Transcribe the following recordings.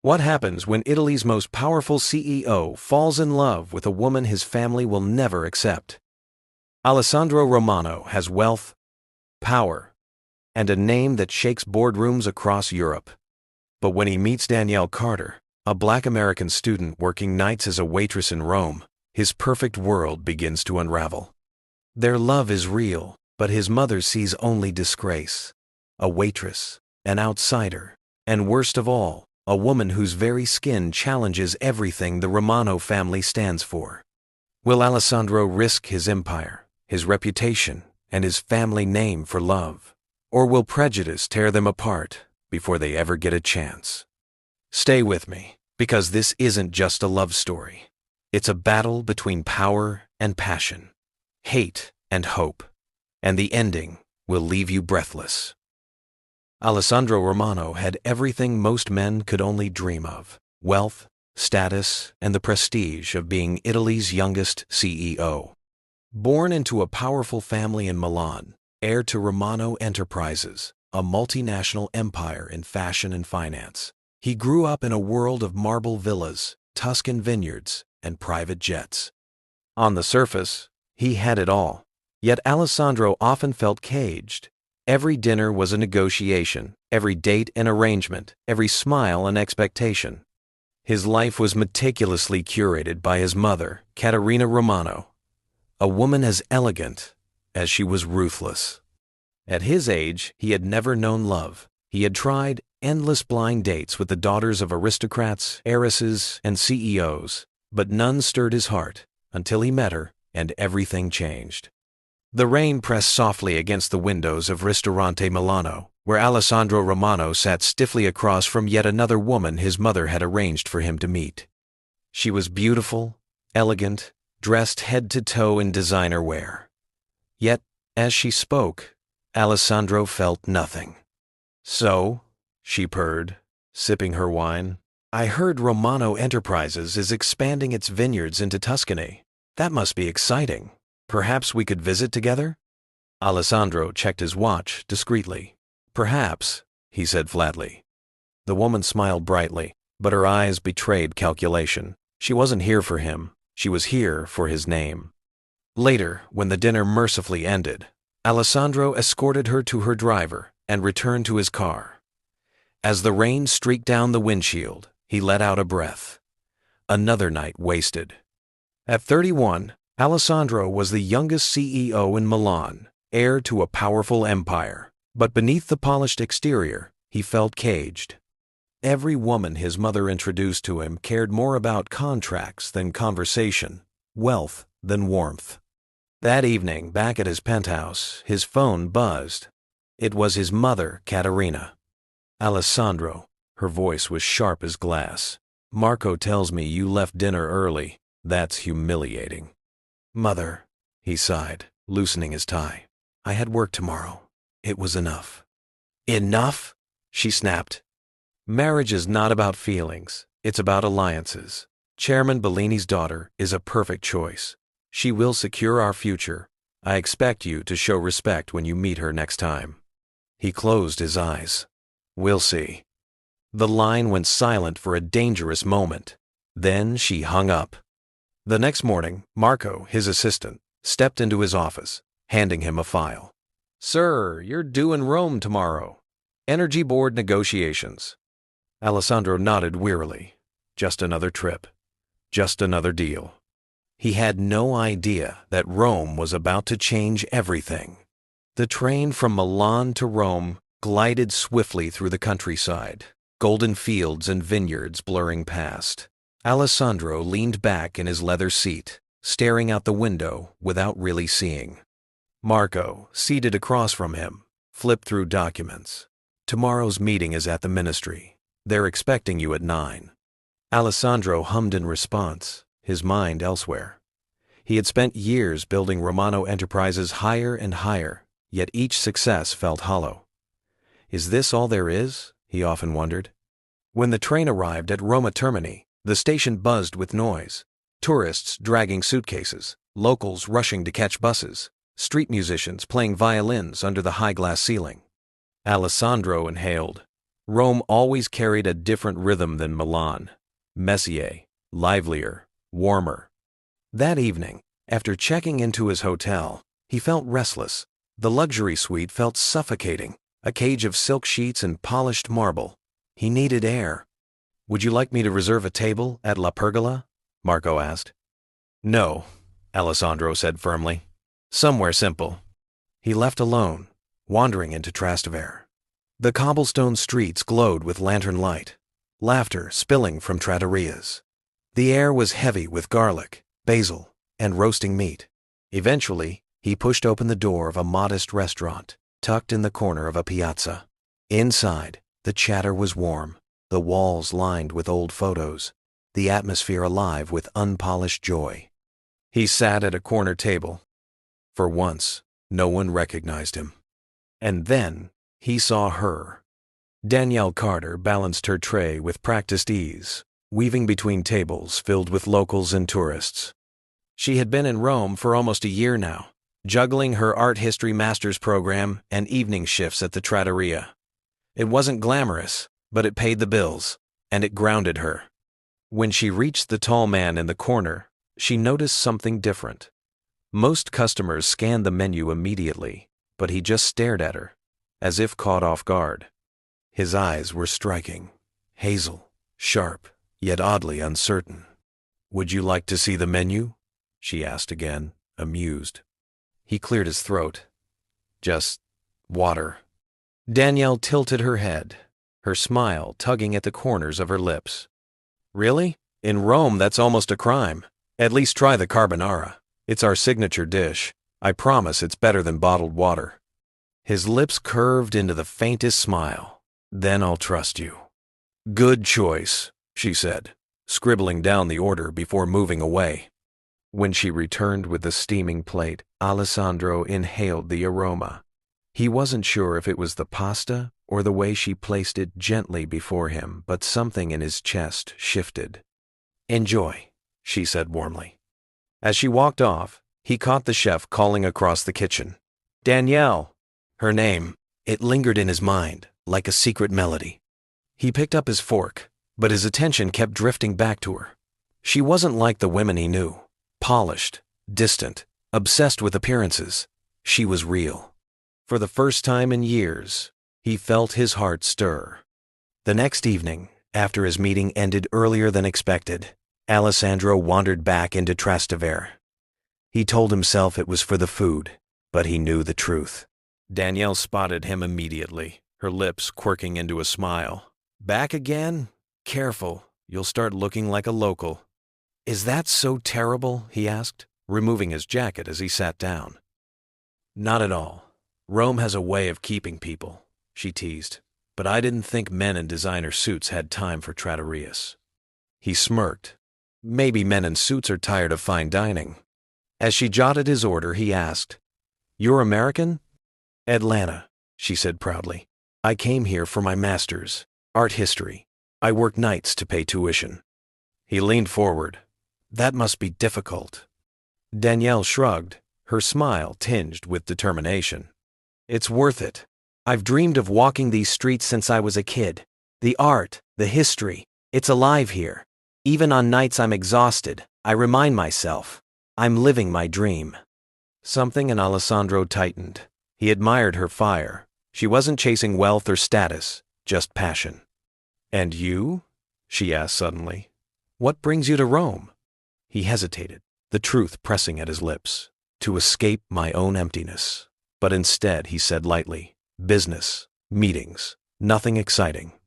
What happens when Italy's most powerful CEO falls in love with a woman his family will never accept? Alessandro Romano has wealth, power, and a name that shakes boardrooms across Europe. But when he meets Danielle Carter, a Black American student working nights as a waitress in Rome, his perfect world begins to unravel. Their love is real, but his mother sees only disgrace. A waitress, an outsider, and worst of all, a woman whose very skin challenges everything the Romano family stands for. Will Alessandro risk his empire, his reputation, and his family name for love? Or will prejudice tear them apart before they ever get a chance? Stay with me, because this isn't just a love story. It's a battle between power and passion, hate and hope, and the ending will leave you breathless. Alessandro Romano had everything most men could only dream of: wealth, status, and the prestige of being Italy's youngest CEO. Born into a powerful family in Milan, heir to Romano Enterprises, a multinational empire in fashion and finance, he grew up in a world of marble villas, Tuscan vineyards, and private jets. On the surface, he had it all, yet Alessandro often felt caged. Every dinner was a negotiation, every date an arrangement, every smile an expectation. His life was meticulously curated by his mother, Caterina Romano, a woman as elegant as she was ruthless. At his age, he had never known love. He had tried endless blind dates with the daughters of aristocrats, heiresses, and CEOs, but none stirred his heart until he met her, and everything changed. The rain pressed softly against the windows of Ristorante Milano, where Alessandro Romano sat stiffly across from yet another woman his mother had arranged for him to meet. She was beautiful, elegant, dressed head to toe in designer wear. Yet, as she spoke, Alessandro felt nothing. "So," she purred, sipping her wine, "I heard Romano Enterprises is expanding its vineyards into Tuscany. That must be exciting. Perhaps we could visit together?" Alessandro checked his watch discreetly. "Perhaps," he said flatly. The woman smiled brightly, but her eyes betrayed calculation. She wasn't here for him. She was here for his name. Later, when the dinner mercifully ended, Alessandro escorted her to her driver and returned to his car. As the rain streaked down the windshield, he let out a breath. Another night wasted. At 31, Alessandro was the youngest CEO in Milan, heir to a powerful empire. But beneath the polished exterior, he felt caged. Every woman his mother introduced to him cared more about contracts than conversation, wealth than warmth. That evening, back at his penthouse, his phone buzzed. It was his mother, Caterina. "Alessandro," her voice was sharp as glass. "Marco tells me you left dinner early. That's humiliating." "Mother," he sighed, loosening his tie. "I had work tomorrow. It was enough." "Enough?" she snapped. "Marriage is not about feelings. It's about alliances. Chairman Bellini's daughter is a perfect choice. She will secure our future. I expect you to show respect when you meet her next time." He closed his eyes. "We'll see." The line went silent for a dangerous moment. Then she hung up. The next morning, Marco, his assistant, stepped into his office, handing him a file. "Sir, you're due in Rome tomorrow. Energy Board negotiations." Alessandro nodded wearily. Just another trip. Just another deal. He had no idea that Rome was about to change everything. The train from Milan to Rome glided swiftly through the countryside, golden fields and vineyards blurring past. Alessandro leaned back in his leather seat, staring out the window without really seeing. Marco, seated across from him, flipped through documents. "Tomorrow's meeting is at the ministry. They're expecting you at 9. Alessandro hummed in response, his mind elsewhere. He had spent years building Romano Enterprises higher and higher, yet each success felt hollow. Is this all there is? He often wondered. When the train arrived at Roma Termini, the station buzzed with noise. Tourists dragging suitcases, locals rushing to catch buses, street musicians playing violins under the high glass ceiling. Alessandro inhaled. Rome always carried a different rhythm than Milan. Messier, livelier, warmer. That evening, after checking into his hotel, he felt restless. The luxury suite felt suffocating, a cage of silk sheets and polished marble. He needed air. "Would you like me to reserve a table at La Pergola?" Marco asked. "No," Alessandro said firmly. "Somewhere simple." He left alone, wandering into Trastevere. The cobblestone streets glowed with lantern light, laughter spilling from trattorias. The air was heavy with garlic, basil, and roasting meat. Eventually, he pushed open the door of a modest restaurant, tucked in the corner of a piazza. Inside, the chatter was warm, the walls lined with old photos, the atmosphere alive with unpolished joy. He sat at a corner table. For once, no one recognized him. And then, he saw her. Danielle Carter balanced her tray with practiced ease, weaving between tables filled with locals and tourists. She had been in Rome for almost a year now, juggling her art history master's program and evening shifts at the trattoria. It wasn't glamorous, but it paid the bills, and it grounded her. When she reached the tall man in the corner, she noticed something different. Most customers scanned the menu immediately, but he just stared at her, as if caught off guard. His eyes were striking, hazel, sharp, yet oddly uncertain. "Would you like to see the menu?" she asked again, amused. He cleared his throat. "Just water." Danielle tilted her head, her smile tugging at the corners of her lips. "Really? In Rome, that's almost a crime. At least try the carbonara. It's our signature dish. I promise it's better than bottled water." His lips curved into the faintest smile. "Then I'll trust you." "Good choice," she said, scribbling down the order before moving away. When she returned with the steaming plate, Alessandro inhaled the aroma. He wasn't sure if it was the pasta or the way she placed it gently before him, but something in his chest shifted. "Enjoy," she said warmly. As she walked off, he caught the chef calling across the kitchen. "Danielle!" Her name, it lingered in his mind like a secret melody. He picked up his fork, but his attention kept drifting back to her. She wasn't like the women he knew, polished, distant, obsessed with appearances. She was real. For the first time in years, he felt his heart stir. The next evening, after his meeting ended earlier than expected, Alessandro wandered back into Trastevere. He told himself it was for the food, but he knew the truth. Danielle spotted him immediately, her lips quirking into a smile. "Back again? Careful, you'll start looking like a local." "Is that so terrible?" he asked, removing his jacket as he sat down. "Not at all. Rome has a way of keeping people," she teased, "but I didn't think men in designer suits had time for trattorias." He smirked. "Maybe men in suits are tired of fine dining." As she jotted his order, he asked, "You're American?" "Atlanta," she said proudly. "I came here for my master's, art history. I work nights to pay tuition." He leaned forward. "That must be difficult." Danielle shrugged, her smile tinged with determination. "It's worth it. I've dreamed of walking these streets since I was a kid. The art, the history, it's alive here. Even on nights I'm exhausted, I remind myself, I'm living my dream." Something in Alessandro tightened. He admired her fire. She wasn't chasing wealth or status, just passion. "And you?" she asked suddenly. "What brings you to Rome?" He hesitated, the truth pressing at his lips. "To escape my own emptiness." But instead he said lightly, "Business, meetings, nothing exciting."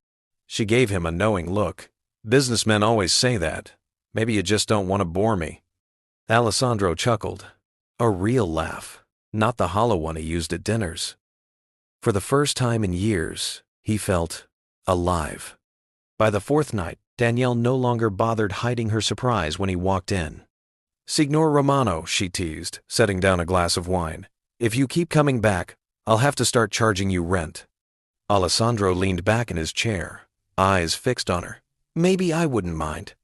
She gave him a knowing look. "Businessmen always say that. Maybe you just don't want to bore me." Alessandro chuckled. A real laugh, not the hollow one he used at dinners. For the first time in years, he felt alive. By the fourth night, Danielle no longer bothered hiding her surprise when he walked in. "Signor Romano," she teased, setting down a glass of wine. "If you keep coming back, I'll have to start charging you rent." Alessandro leaned back in his chair, eyes fixed on her. "Maybe I wouldn't mind."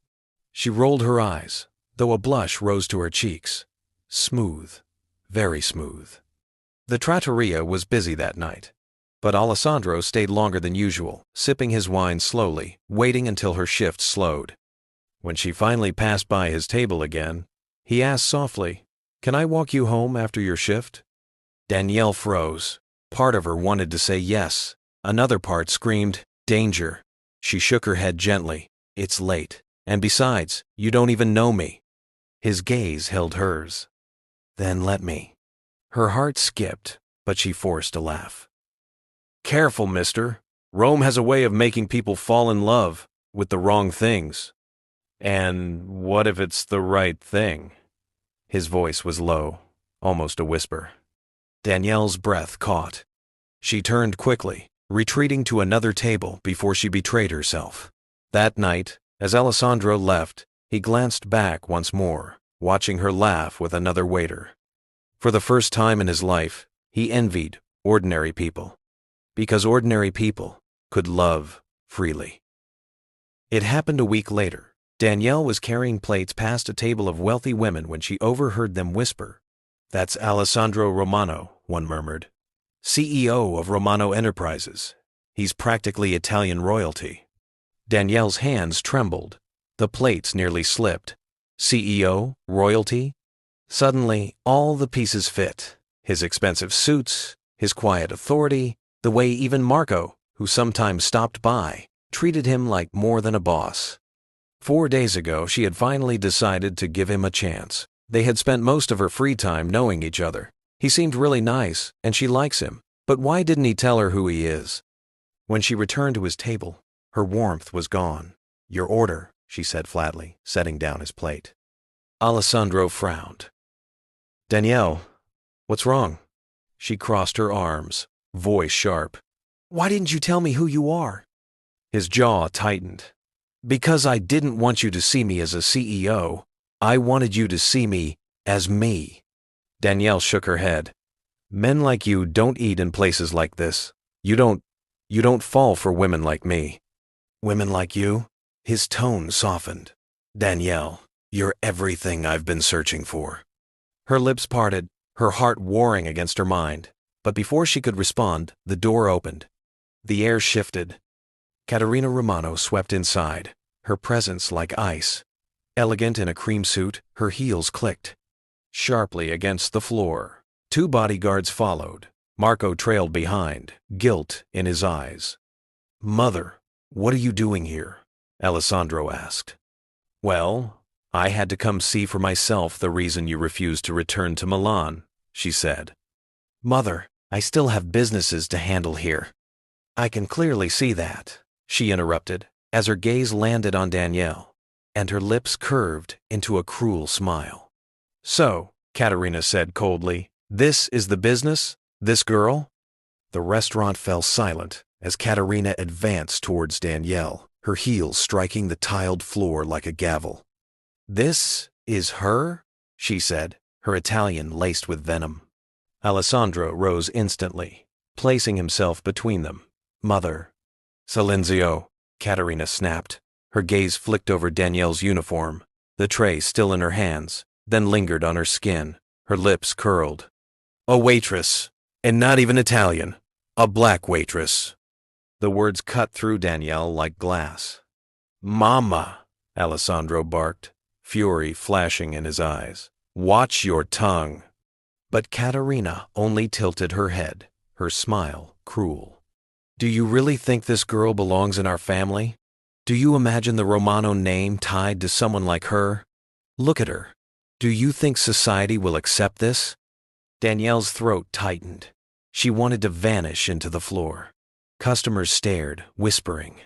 She rolled her eyes, though a blush rose to her cheeks. Smooth, very smooth. The trattoria was busy that night. But Alessandro stayed longer than usual, sipping his wine slowly, waiting until her shift slowed. When she finally passed by his table again, he asked softly, "Can I walk you home after your shift?" Danielle froze. Part of her wanted to say yes. Another part screamed, "Danger." She shook her head gently. "It's late. And besides, you don't even know me." His gaze held hers. "Then let me." Her heart skipped, but she forced a laugh. "Careful, mister. Rome has a way of making people fall in love with the wrong things." "And what if it's the right thing?" His voice was low, almost a whisper. Danielle's breath caught. She turned quickly, retreating to another table before she betrayed herself. That night, as Alessandro left, he glanced back once more, watching her laugh with another waiter. For the first time in his life, he envied ordinary people, because ordinary people could love freely. It happened a week later. Danielle was carrying plates past a table of wealthy women when she overheard them whisper. "That's Alessandro Romano," one murmured. "CEO of Romano Enterprises. He's practically Italian royalty." Danielle's hands trembled. The plates nearly slipped. CEO? Royalty? Suddenly, all the pieces fit. His expensive suits, his quiet authority, the way even Marco, who sometimes stopped by, treated him like more than a boss. 4 days ago, she had finally decided to give him a chance. They had spent most of her free time knowing each other. He seemed really nice, and she likes him. But why didn't he tell her who he is? When she returned to his table, her warmth was gone. "Your order," she said flatly, setting down his plate. Alessandro frowned. "Danielle, what's wrong?" She crossed her arms, voice sharp. "Why didn't you tell me who you are?" His jaw tightened. "Because I didn't want you to see me as a CEO. I wanted you to see me as me." Danielle shook her head. "Men like you don't eat in places like this. You don't fall for women like me." "Women like you?" His tone softened. "Danielle, you're everything I've been searching for." Her lips parted, her heart warring against her mind. But before she could respond, the door opened. The air shifted. Caterina Romano swept inside, her presence like ice. Elegant in a cream suit, her heels clicked sharply against the floor. 2 bodyguards followed. Marco trailed behind, guilt in his eyes. "Mother, what are you doing here?" Alessandro asked. "Well, I had to come see for myself the reason you refused to return to Milan," she said. "Mother, I still have businesses to handle here." "I can clearly see that," she interrupted, as her gaze landed on Danielle, and her lips curved into a cruel smile. "So," Caterina said coldly, "this is the business? This girl?" The restaurant fell silent as Caterina advanced towards Danielle, her heels striking the tiled floor like a gavel. "This is her?" she said, her Italian laced with venom. Alessandro rose instantly, placing himself between them. "Mother." "Silenzio," Caterina snapped. Her gaze flicked over Danielle's uniform, the tray still in her hands, then lingered on her skin, her lips curled. "A waitress, and not even Italian. A black waitress." The words cut through Danielle like glass. "Mama," Alessandro barked, fury flashing in his eyes. "Watch your tongue." But Caterina only tilted her head, her smile cruel. "Do you really think this girl belongs in our family? Do you imagine the Romano name tied to someone like her? Look at her. Do you think society will accept this?" Danielle's throat tightened. She wanted to vanish into the floor. Customers stared, whispering.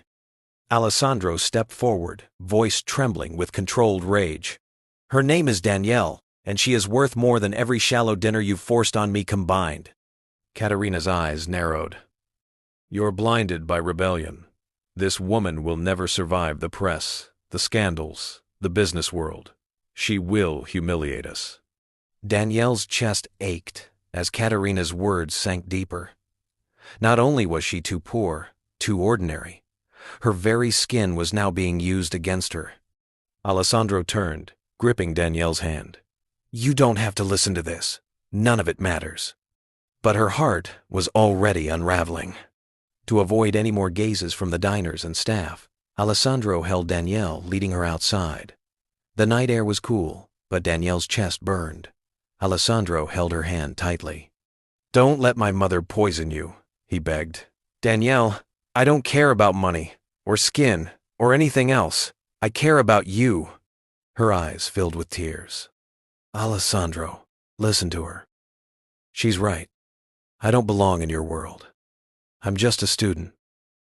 Alessandro stepped forward, voice trembling with controlled rage. "Her name is Danielle, and she is worth more than every shallow dinner you've forced on me combined." Caterina's eyes narrowed. "You're blinded by rebellion. This woman will never survive the press, the scandals, the business world. She will humiliate us." Danielle's chest ached as Caterina's words sank deeper. Not only was she too poor, too ordinary, her very skin was now being used against her. Alessandro turned, gripping Danielle's hand. "You don't have to listen to this. None of it matters." But her heart was already unraveling. To avoid any more gazes from the diners and staff, Alessandro held Danielle, leading her outside. The night air was cool, but Danielle's chest burned. Alessandro held her hand tightly. "Don't let my mother poison you," he begged. "Danielle, I don't care about money, or skin, or anything else. I care about you." Her eyes filled with tears. "Alessandro, listen to her. She's right. I don't belong in your world. I'm just a student,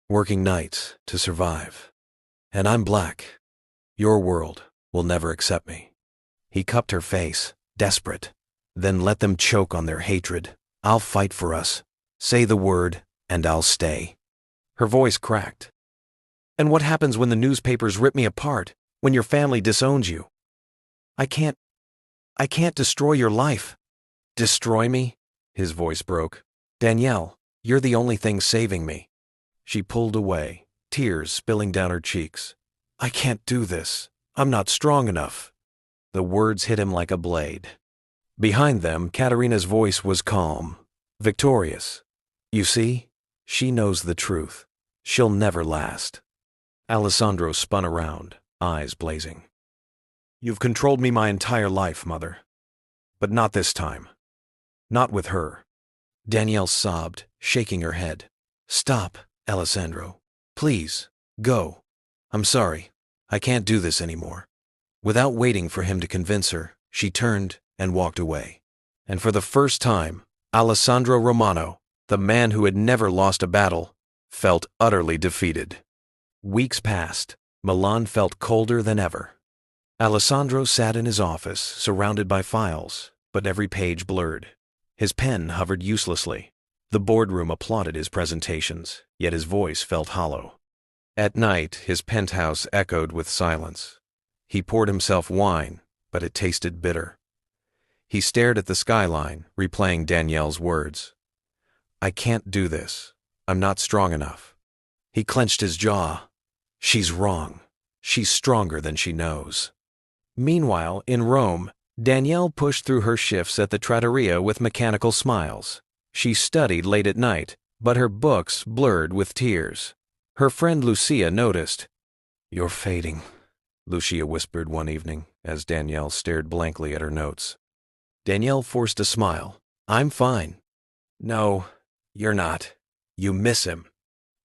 working nights to survive. And I'm black. Your world will never accept me." He cupped her face, desperate. "Then let them choke on their hatred. I'll fight for us. Say the word, and I'll stay." Her voice cracked. "And what happens when the newspapers rip me apart, when your family disowns you? I can't destroy your life." "Destroy me?" His voice broke. "Danielle, you're the only thing saving me." She pulled away, tears spilling down her cheeks. "I can't do this. I'm not strong enough." The words hit him like a blade. Behind them, Katerina's voice was calm, victorious. "You see? She knows the truth. She'll never last." Alessandro spun around, eyes blazing. "You've controlled me my entire life, Mother. But not this time. Not with her." Danielle sobbed, shaking her head. "Stop, Alessandro. Please, go. I'm sorry. I can't do this anymore." Without waiting for him to convince her, she turned and walked away. And for the first time, Alessandro Romano, the man who had never lost a battle, felt utterly defeated. Weeks passed. Milan felt colder than ever. Alessandro sat in his office, surrounded by files, but every page blurred. His pen hovered uselessly. The boardroom applauded his presentations, yet his voice felt hollow. At night, his penthouse echoed with silence. He poured himself wine, but it tasted bitter. He stared at the skyline, replaying Danielle's words. "I can't do this. I'm not strong enough." He clenched his jaw. She's wrong. She's stronger than she knows. Meanwhile, in Rome, Danielle pushed through her shifts at the trattoria with mechanical smiles. She studied late at night, but her books blurred with tears. Her friend Lucia noticed. "You're fading," Lucia whispered one evening as Danielle stared blankly at her notes. Danielle forced a smile. "I'm fine." "No, you're not. You miss him."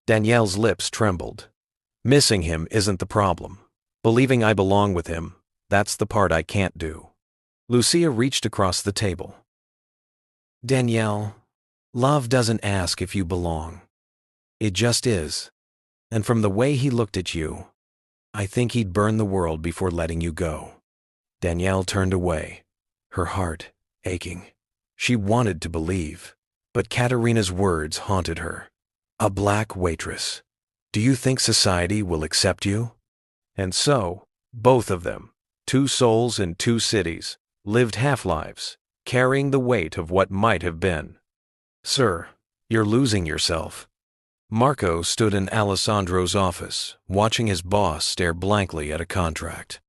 Danielle's lips trembled. "Missing him isn't the problem. Believing I belong with him, that's the part I can't do." Lucia reached across the table. "Danielle, love doesn't ask if you belong. It just is. And from the way he looked at you, I think he'd burn the world before letting you go." Danielle turned away, her heart aching. She wanted to believe, but Katerina's words haunted her. "A black waitress. Do you think society will accept you?" And so, both of them, two souls in two cities, lived half-lives, carrying the weight of what might have been. "Sir, you're losing yourself." Marco stood in Alessandro's office, watching his boss stare blankly at a contract.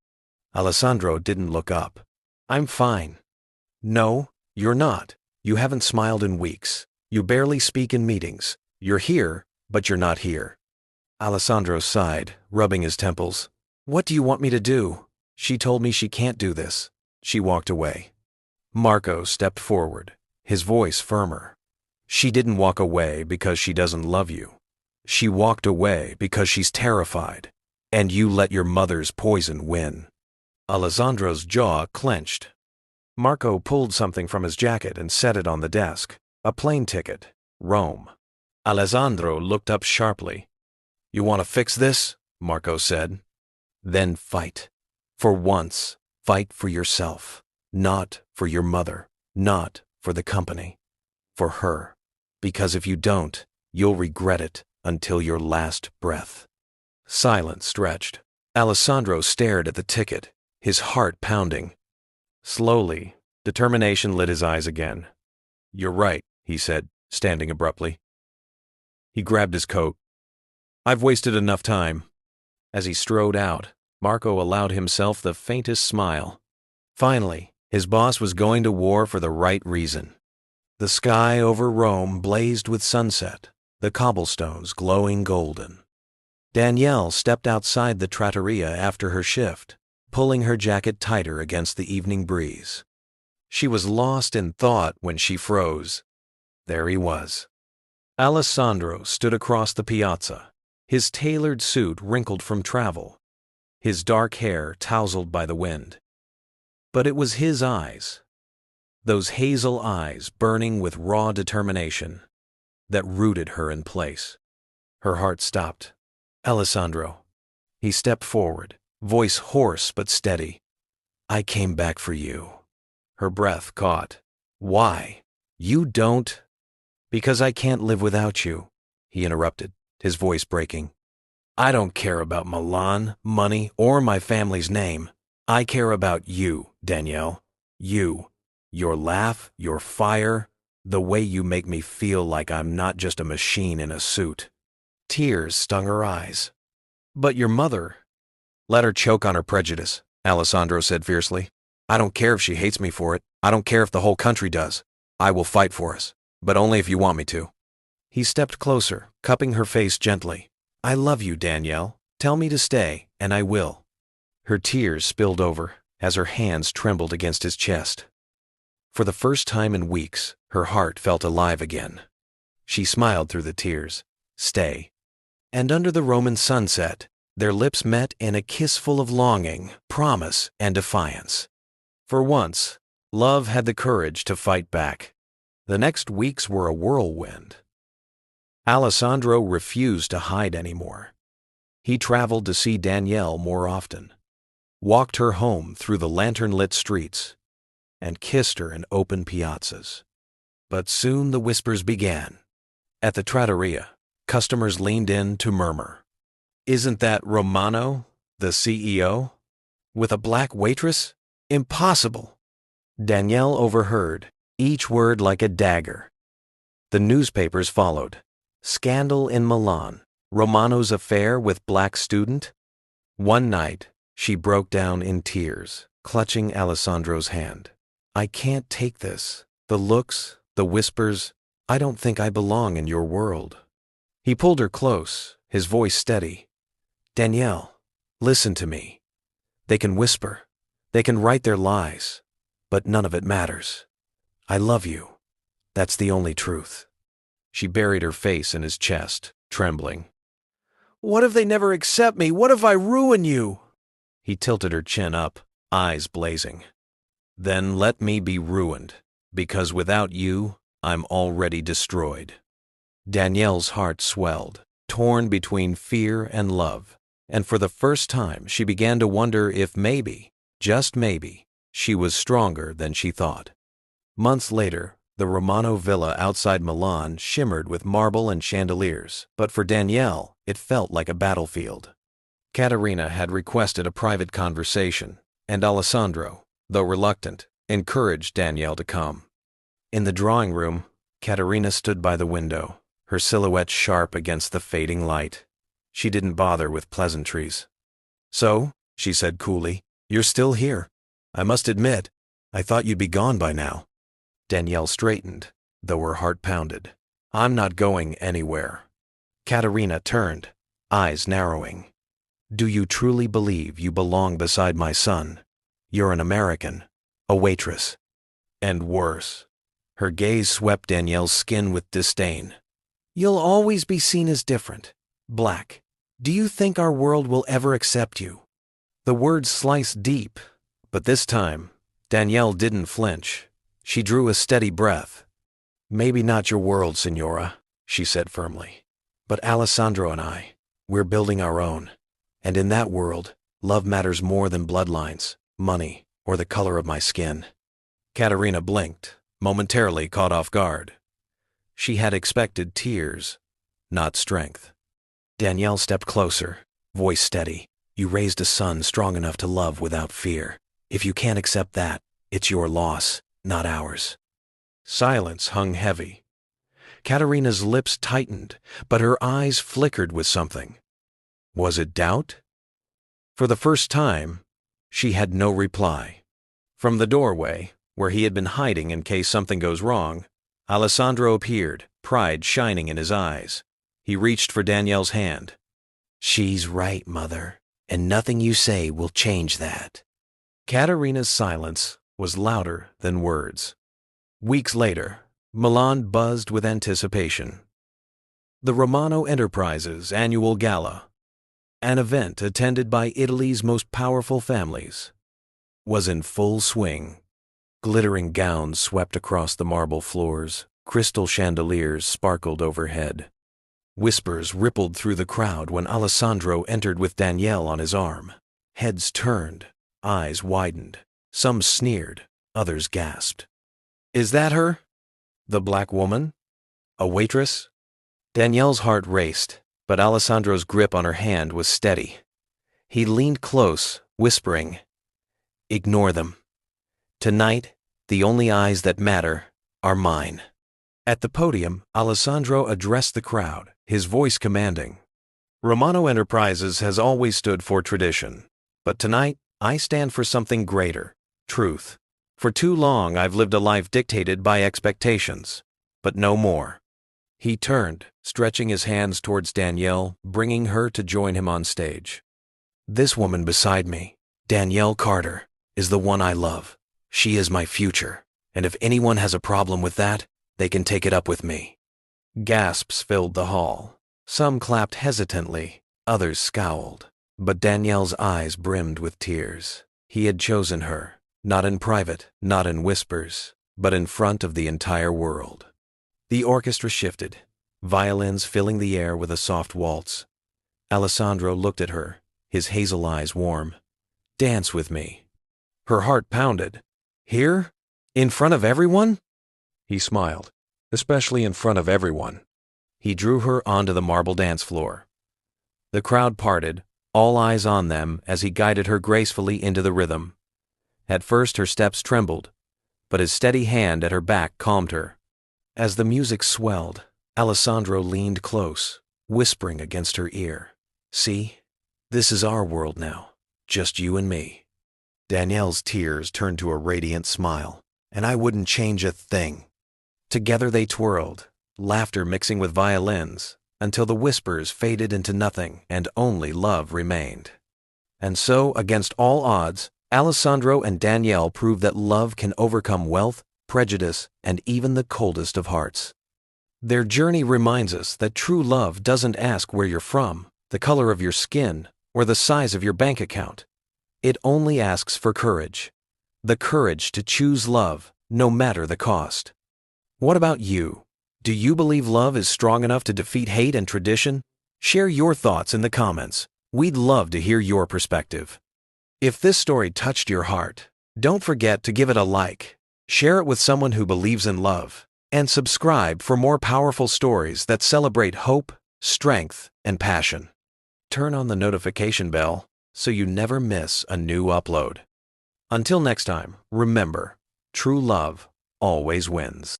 Alessandro didn't look up. "I'm fine." "No, you're not. You haven't smiled in weeks. You barely speak in meetings. You're here, but you're not here." Alessandro sighed, rubbing his temples. "What do you want me to do? She told me she can't do this." She walked away. Marco stepped forward, his voice firmer. "She didn't walk away because she doesn't love you. She walked away because she's terrified, and you let your mother's poison win." Alessandro's jaw clenched. Marco pulled something from his jacket and set it on the desk. A plane ticket. Rome. Alessandro looked up sharply. "You want to fix this?" Marco said. "Then fight. For once, fight for yourself. Not for your mother. Not for the company. For her. Because if you don't, you'll regret it until your last breath." Silence stretched. Alessandro stared at the ticket, his heart pounding. Slowly, determination lit his eyes again. "You're right," he said, standing abruptly. He grabbed his coat. "I've wasted enough time." As he strode out, Marco allowed himself the faintest smile. Finally, his boss was going to war for the right reason. The sky over Rome blazed with sunset, the cobblestones glowing golden. Danielle stepped outside the trattoria after her shift, pulling her jacket tighter against the evening breeze. She was lost in thought when she froze. There he was. Alessandro stood across the piazza, his tailored suit wrinkled from travel, his dark hair tousled by the wind. But it was his eyes, those hazel eyes burning with raw determination, that rooted her in place. Her heart stopped. Alessandro. He stepped forward, voice hoarse but steady. I came back for you. Her breath caught. Why? You don't? Because I can't live without you, he interrupted, his voice breaking. I don't care about Milan, money, or my family's name. I care about you, Danielle. You. Your laugh, your fire, the way you make me feel like I'm not just a machine in a suit. Tears stung her eyes. But your mother. Let her choke on her prejudice, Alessandro said fiercely. I don't care if she hates me for it. I don't care if the whole country does. I will fight for us, but only if you want me to. He stepped closer, cupping her face gently. I love you, Danielle. Tell me to stay, and I will. Her tears spilled over as her hands trembled against his chest. For the first time in weeks, her heart felt alive again. She smiled through the tears. Stay. And under the Roman sunset, their lips met in a kiss full of longing, promise, and defiance. For once, love had the courage to fight back. The next weeks were a whirlwind. Alessandro refused to hide anymore. He traveled to see Danielle more often, walked her home through the lantern-lit streets, and kissed her in open piazzas. But soon the whispers began. At the trattoria, customers leaned in to murmur. Isn't that Romano, the CEO? With a black waitress? Impossible! Danielle overheard, each word like a dagger. The newspapers followed. Scandal in Milan. Romano's affair with black student. One night, she broke down in tears, clutching Alessandro's hand. I can't take this. The looks, the whispers. I don't think I belong in your world. He pulled her close, his voice steady. Danielle, listen to me. They can whisper. They can write their lies. But none of it matters. I love you. That's the only truth. She buried her face in his chest, trembling. What if they never accept me? What if I ruin you? He tilted her chin up, eyes blazing. Then let me be ruined, because without you, I'm already destroyed. Danielle's heart swelled, torn between fear and love, and for the first time she began to wonder if maybe, just maybe, she was stronger than she thought. Months later, the Romano villa outside Milan shimmered with marble and chandeliers, but for Danielle, it felt like a battlefield. Caterina had requested a private conversation, and Alessandro, though reluctant, encouraged Danielle to come. In the drawing room, Caterina stood by the window, her silhouette sharp against the fading light. She didn't bother with pleasantries. So, she said coolly, you're still here. I must admit, I thought you'd be gone by now. Danielle straightened, though her heart pounded. I'm not going anywhere. Caterina turned, eyes narrowing. Do you truly believe you belong beside my son? You're an American, a waitress. And worse. Her gaze swept Danielle's skin with disdain. You'll always be seen as different, black. Do you think our world will ever accept you? The words sliced deep, but this time, Danielle didn't flinch. She drew a steady breath. Maybe not your world, Signora, she said firmly. But Alessandro and I, we're building our own. And in that world, love matters more than bloodlines, money, or the color of my skin. Caterina blinked, momentarily caught off guard. She had expected tears, not strength. Danielle stepped closer, voice steady. You raised a son strong enough to love without fear. If you can't accept that, it's your loss, not ours. Silence hung heavy. Caterina's lips tightened, but her eyes flickered with something. Was it doubt? For the first time, she had no reply. From the doorway, where he had been hiding in case something goes wrong, Alessandro appeared, pride shining in his eyes. He reached for Danielle's hand. "She's right, Mother, and nothing you say will change that." Katerina's silence was louder than words. Weeks later, Milan buzzed with anticipation. The Romano Enterprises Annual Gala, an event attended by Italy's most powerful families, was in full swing. Glittering gowns swept across the marble floors, crystal chandeliers sparkled overhead. Whispers rippled through the crowd when Alessandro entered with Danielle on his arm. Heads turned, eyes widened. Some sneered, others gasped. "Is that her? The black woman? A waitress?" Danielle's heart raced, but Alessandro's grip on her hand was steady. He leaned close, whispering, "Ignore them. Tonight, the only eyes that matter are mine." At the podium, Alessandro addressed the crowd, his voice commanding. "Romano Enterprises has always stood for tradition, but tonight I stand for something greater, truth. For too long I've lived a life dictated by expectations, but no more." He turned, stretching his hands towards Danielle, bringing her to join him on stage. "This woman beside me, Danielle Carter, is the one I love. She is my future, and if anyone has a problem with that, they can take it up with me." Gasps filled the hall. Some clapped hesitantly, others scowled, but Danielle's eyes brimmed with tears. He had chosen her, not in private, not in whispers, but in front of the entire world. The orchestra shifted, violins filling the air with a soft waltz. Alessandro looked at her, his hazel eyes warm. "Dance with me." Her heart pounded. "Here? In front of everyone?" He smiled. "Especially in front of everyone." He drew her onto the marble dance floor. The crowd parted, all eyes on them as he guided her gracefully into the rhythm. At first her steps trembled, but his steady hand at her back calmed her. As the music swelled, Alessandro leaned close, whispering against her ear, "See, this is our world now, just you and me." Danielle's tears turned to a radiant smile. "And I wouldn't change a thing." Together they twirled, laughter mixing with violins, until the whispers faded into nothing and only love remained. And so, against all odds, Alessandro and Danielle proved that love can overcome wealth, prejudice, and even the coldest of hearts. Their journey reminds us that true love doesn't ask where you're from, the color of your skin, or the size of your bank account. It only asks for courage. The courage to choose love, no matter the cost. What about you? Do you believe love is strong enough to defeat hate and tradition? Share your thoughts in the comments. We'd love to hear your perspective. If this story touched your heart, don't forget to give it a like, share it with someone who believes in love, and subscribe for more powerful stories that celebrate hope, strength, and passion. Turn on the notification bell so you never miss a new upload. Until next time, remember, true love always wins.